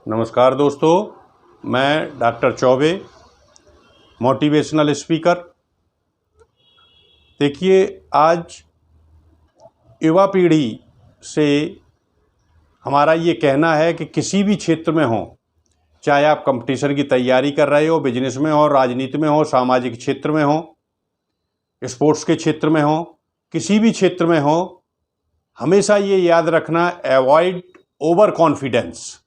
नमस्कार दोस्तों, मैं डॉक्टर चौबे, मोटिवेशनल स्पीकर। देखिए, आज युवा पीढ़ी से हमारा ये कहना है कि किसी भी क्षेत्र में हो, चाहे आप कंपटीशन की तैयारी कर रहे हो, बिजनेस में हो, राजनीति में हो, सामाजिक क्षेत्र में हो, स्पोर्ट्स के क्षेत्र में हो, किसी भी क्षेत्र में हो, हमेशा ये याद रखना, अवॉइड ओवर कॉन्फिडेंस।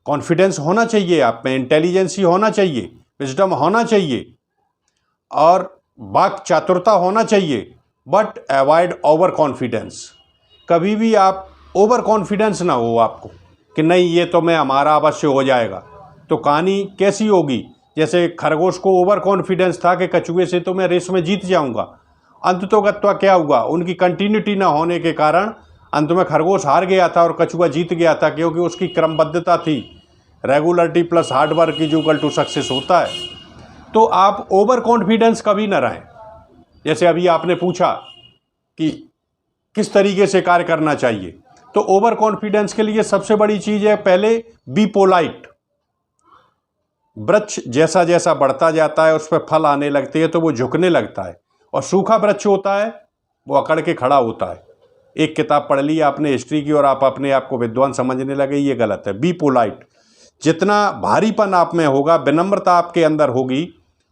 कॉन्फिडेंस होना चाहिए आप में, इंटेलिजेंसी होना चाहिए, विजडम होना चाहिए और वाक चातुरता होना चाहिए, बट अवॉइड ओवर कॉन्फिडेंस। कभी भी आप ओवर कॉन्फिडेंस ना हो आपको कि नहीं ये तो मैं हमारा अवश्य हो जाएगा। तो कहानी कैसी होगी? जैसे खरगोश को ओवर कॉन्फिडेंस था कि कछुए से तो मैं रेस में जीत जाऊंगा। अंततोगत्वा क्या हुआ? उनकी कंटिन्यूटी ना होने के कारण अंत में खरगोश हार गया था और कछुआ जीत गया था, क्योंकि उसकी क्रमबद्धता थी। Regularity plus hard work is equal to success होता है। तो आप ओवर कॉन्फिडेंस कभी ना रहें। जैसे अभी आपने पूछा कि किस तरीके से कार्य करना चाहिए, तो ओवर कॉन्फिडेंस के लिए सबसे बड़ी चीज़ है, पहले बी पोलाइट। वृक्ष जैसा जैसा बढ़ता जाता है उस पर फल आने लगते हैं तो वो झुकने लगता है, और सूखा वृक्ष होता है वो अकड़ के खड़ा होता है। एक किताब पढ़ ली आपने हिस्ट्री की और आप अपने आप को विद्वान समझने लगे, ये गलत है। Be polite. जितना भारीपन आप में होगा, विनम्रता आपके अंदर होगी,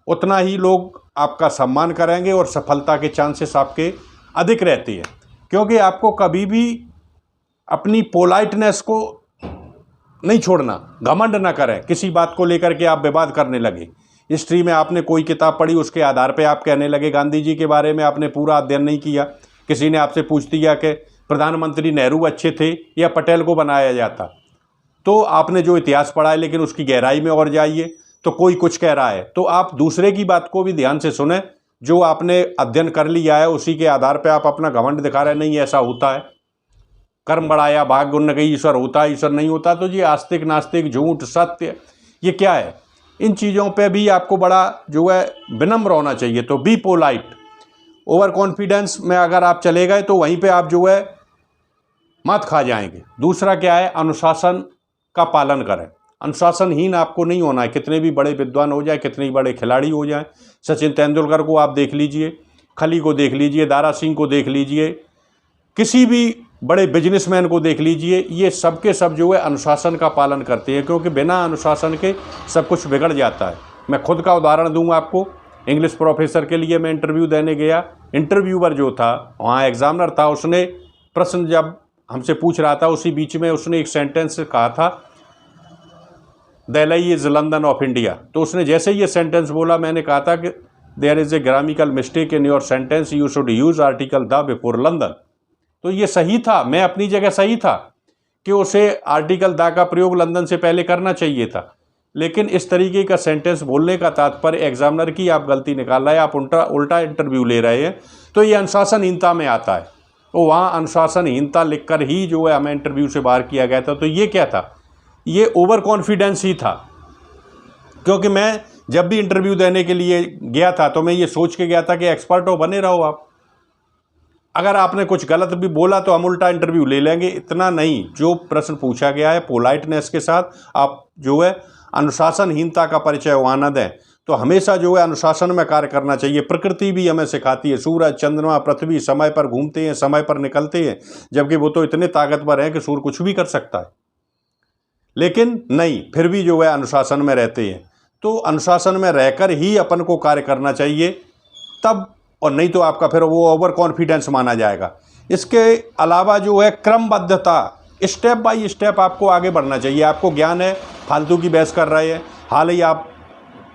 उतना ही लोग आपका सम्मान करेंगे और सफलता के चांसेस आपके अधिक रहते हैं। क्योंकि आपको कभी भी अपनी पोलाइटनेस को नहीं छोड़ना, घमंड ना करें किसी बात को लेकर के आप विवाद करने लगे। हिस्ट्री में आपने कोई किताब पढ़ी, उसके आधार पे आप कहने लगे गांधी जी के बारे में आपने पूरा अध्ययन नहीं किया। किसी ने आपसे पूछ दिया कि प्रधानमंत्री नेहरू अच्छे थे या पटेल को बनाया जाता, तो आपने जो इतिहास पढ़ा है लेकिन उसकी गहराई में और जाइए तो कोई कुछ कह रहा है। तो आप दूसरे की बात को भी ध्यान से सुने, जो आपने अध्ययन कर लिया है उसी के आधार पे आप अपना घमंड दिखा रहे नहीं ऐसा होता है। कर्म बढ़ाया भाग्य उन्न गई, ईश्वर होता है ईश्वर नहीं होता। तो ये आस्तिक नास्तिक, झूठ सत्य, ये क्या है? इन चीज़ों पे भी आपको बड़ा जो है विनम्र होना चाहिए। तो बी पोलाइट। ओवर कॉन्फिडेंस में अगर आप चले गए तो वहीं पे आप जो है मात खा जाएंगे। दूसरा क्या है? अनुशासन का पालन करें। अनुशासनहीन आपको नहीं होना है, कितने भी बड़े विद्वान हो जाए, कितने भी बड़े खिलाड़ी हो जाएं। सचिन तेंदुलकर को आप देख लीजिए, खली को देख लीजिए, दारा सिंह को देख लीजिए, किसी भी बड़े बिजनेसमैन को देख लीजिए, ये सब के सब जो है अनुशासन का पालन करते हैं, क्योंकि बिना अनुशासन के सब कुछ बिगड़ जाता है। मैं खुद का उदाहरण दूंगा आपको। इंग्लिश प्रोफेसर के लिए मैं इंटरव्यू देने गया। इंटरव्यूअर जो था वहाँ एग्जामिनर था, उसने प्रश्न जब हमसे पूछ रहा था उसी बीच में उसने एक सेंटेंस कहा था, Delhi is London of India. तो उसने जैसे ही ये सेंटेंस बोला, मैंने कहा था कि there is a grammatical mistake in your sentence, you should use article the before London. तो ये सही था, मैं अपनी जगह सही था कि उसे आर्टिकल द का प्रयोग लंदन से पहले करना चाहिए था। लेकिन इस तरीके का सेंटेंस बोलने का तात्पर्य एग्जामिनर की आप गलती निकाल रहे हैं, आप उल्टा इंटरव्यू ले रहे हैं, तो ये अनुशासनहीनता में आता है। तो वहाँ अनुशासनहीनता लिखकर ही जो है हमें इंटरव्यू से बाहर किया गया था। तो ये क्या था? ये ओवर कॉन्फिडेंस ही था। क्योंकि मैं जब भी इंटरव्यू देने के लिए गया था तो मैं ये सोच के गया था कि एक्सपर्ट हो, बने रहो आप। अगर आपने कुछ गलत भी बोला तो हम उल्टा इंटरव्यू ले लेंगे, इतना नहीं। जो प्रश्न पूछा गया है पोलाइटनेस के साथ आप जो है अनुशासनहीनता का परिचय वहाँ न दें। तो हमेशा जो है अनुशासन में कार्य करना चाहिए। प्रकृति भी हमें सिखाती है, सूरज चंद्रमा पृथ्वी समय पर घूमते हैं, समय पर निकलते हैं, जबकि वो तो इतने ताकतवर हैं कि सूर्य कुछ भी कर सकता है, लेकिन नहीं, फिर भी जो है अनुशासन में रहते हैं। तो अनुशासन में रहकर ही अपन को कार्य करना चाहिए तब, और नहीं तो आपका फिर वो ओवर कॉन्फिडेंस माना जाएगा। इसके अलावा जो है क्रमबद्धता, स्टेप बाय स्टेप आपको आगे बढ़ना चाहिए। आपको ज्ञान है, फालतू की बहस कर रहे हैं, हाल ही आप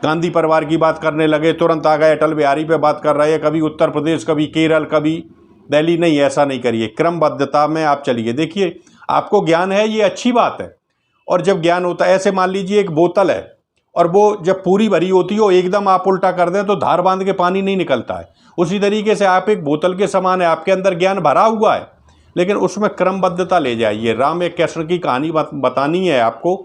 गांधी परिवार की बात करने लगे, तुरंत आ गए अटल बिहारी पे बात कर रहे हैं, कभी उत्तर प्रदेश, कभी केरल, कभी दिल्ली। नहीं, ऐसा नहीं करिए, क्रमबद्धता में आप चलिए। देखिए, आपको ज्ञान है, ये अच्छी बात है। और जब ज्ञान होता है, ऐसे मान लीजिए एक बोतल है और वो जब पूरी भरी होती हो एकदम आप उल्टा कर दें तो धार बांध के पानी नहीं निकलता है। उसी तरीके से आप एक बोतल के समान है, आपके अंदर ज्ञान भरा हुआ है, लेकिन उसमें क्रमबद्धता ले जाइए। राम एक कृष्ण की कहानी बतानी है आपको,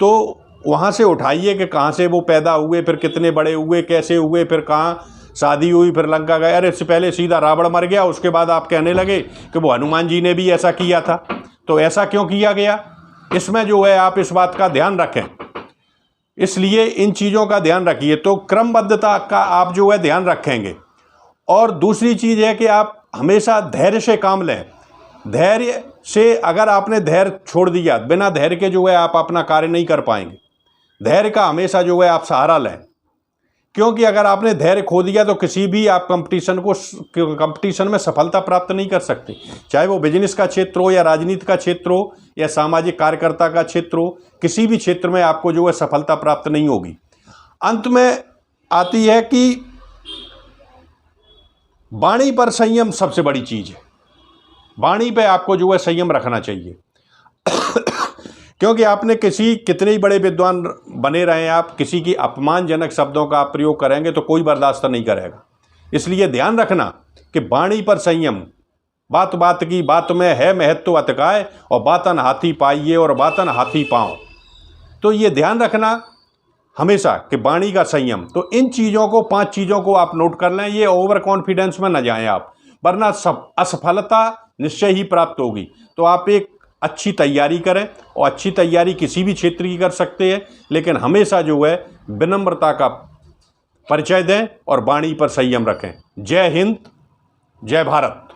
तो वहाँ से उठाइए कि कहाँ से वो पैदा हुए, फिर कितने बड़े हुए, कैसे हुए, फिर कहाँ शादी हुई, फिर लंका गए। अरे इससे पहले सीधा रावण मर गया, उसके बाद आप कहने लगे कि वो हनुमान जी ने भी ऐसा किया था। तो ऐसा क्यों किया गया? इसमें जो है आप इस बात का ध्यान रखें, इसलिए इन चीज़ों का ध्यान रखिए। तो क्रमबद्धता का आप जो है ध्यान रखेंगे। और दूसरी चीज़ है कि आप हमेशा धैर्य से काम लें। धैर्य से अगर आपने धैर्य छोड़ दिया, बिना धैर्य के जो है आप अपना कार्य नहीं कर पाएंगे। धैर्य का हमेशा जो है आप सहारा लें, क्योंकि अगर आपने धैर्य खो दिया तो किसी भी आप कंपटीशन में सफलता प्राप्त नहीं कर सकते, चाहे वो बिजनेस का क्षेत्र हो या राजनीति का क्षेत्र हो या सामाजिक कार्यकर्ता का क्षेत्र हो, किसी भी क्षेत्र में आपको जो है सफलता प्राप्त नहीं होगी। अंत में आती है कि वाणी पर संयम सबसे बड़ी चीज़ है। वाणी पे आपको जो है संयम रखना चाहिए क्योंकि आपने कितने ही बड़े विद्वान बने रहे आप, किसी की अपमानजनक शब्दों का आप प्रयोग करेंगे तो कोई बर्दाश्त नहीं करेगा। इसलिए ध्यान रखना कि वाणी पर संयम, बात बात की बात में है महत्व अतकाय, और बातन हाथी पाइए और बातन हाथी पाओ। तो ये ध्यान रखना हमेशा कि वाणी का संयम। तो इन चीज़ों को, 5 चीज़ों को आप नोट कर लें। ये ओवर कॉन्फिडेंस में न जाएं आप, वरना असफलता निश्चय ही प्राप्त होगी। तो आप एक अच्छी तैयारी करें, और अच्छी तैयारी किसी भी क्षेत्र की कर सकते हैं, लेकिन हमेशा जो है विनम्रता का परिचय दें और वाणी पर संयम रखें। जय हिंद, जय भारत।